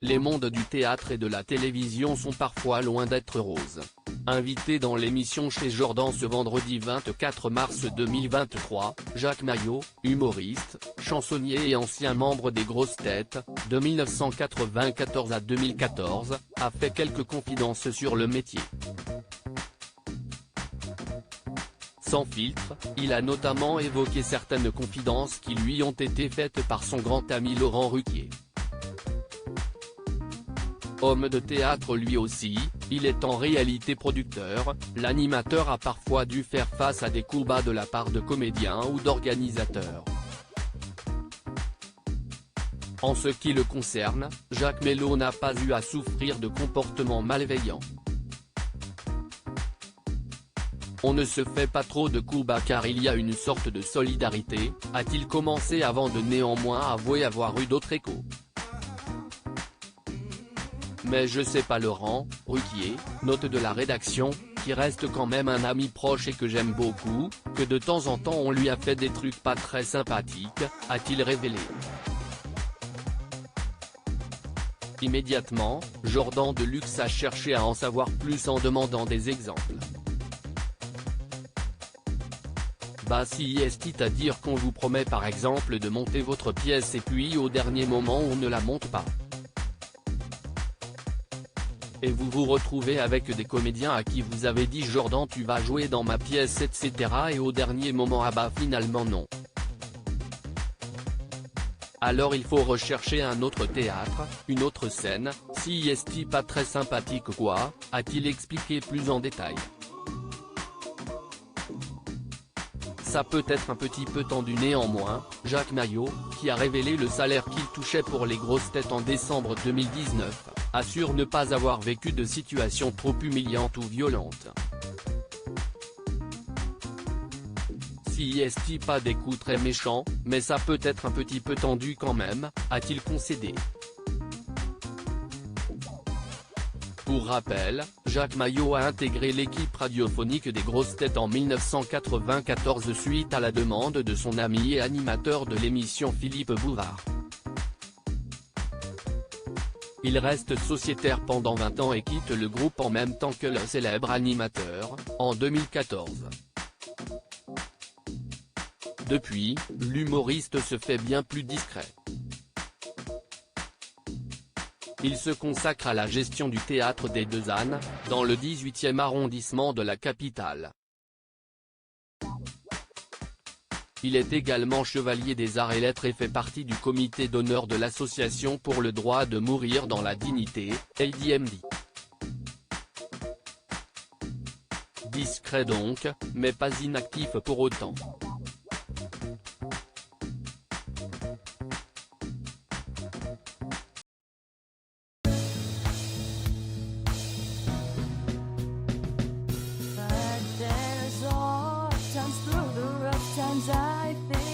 les mondes du théâtre et de la télévision sont parfois loin d'être roses. Invité dans l'émission chez Jordan ce vendredi 24 mars 2023, Jacques Maillot, humoriste, chansonnier et ancien membre des Grosses Têtes, de 1994 à 2014, a fait quelques confidences sur le métier. Sans filtre, il a notamment évoqué certaines confidences qui lui ont été faites par son grand ami Laurent Ruquier. Homme de théâtre lui aussi, il est en réalité producteur, l'animateur a parfois dû faire face à des coups bas de la part de comédiens ou d'organisateurs. En ce qui le concerne, Jacques Maillot n'a pas eu à souffrir de comportements malveillants. On ne se fait pas trop de coups bas car il y a une sorte de solidarité, a-t-il commencé avant de néanmoins avouer avoir eu d'autres échos. Mais je sais pas Laurent Ruquier, note de la rédaction, qui reste quand même un ami proche et que j'aime beaucoup, que de temps en temps on lui a fait des trucs pas très sympathiques, a-t-il révélé. Immédiatement, Jordan Deluxe a cherché à en savoir plus en demandant des exemples. Bah si est-il à dire qu'on vous promet par exemple de monter votre pièce et puis au dernier moment on ne la monte pas. Et vous vous retrouvez avec des comédiens à qui vous avez dit Jordan tu vas jouer dans ma pièce etc. et au dernier moment ah bah finalement non. Alors il faut rechercher un autre théâtre, une autre scène, si est-il pas très sympathique quoi, a-t-il expliqué plus en détail. Ça peut être un petit peu tendu néanmoins, Jacques Maillot, qui a révélé le salaire qu'il touchait pour les Grosses Têtes en décembre 2019, assure ne pas avoir vécu de situation trop humiliante ou violente. Si est-il pas des coups très méchants, mais ça peut être un petit peu tendu quand même, a-t-il concédé. Pour rappel, Jacques Maillot a intégré l'équipe radiophonique des Grosses Têtes en 1994 suite à la demande de son ami et animateur de l'émission Philippe Bouvard. Il reste sociétaire pendant 20 ans et quitte le groupe en même temps que le célèbre animateur, en 2014. Depuis, l'humoriste se fait bien plus discret. Il se consacre à la gestion du théâtre des Deux Ânes, dans le 18e arrondissement de la capitale. Il est également chevalier des Arts et Lettres et fait partie du comité d'honneur de l'Association pour le droit de mourir dans la dignité, ADMD. Discret donc, mais pas inactif pour autant. Times through the rough times I think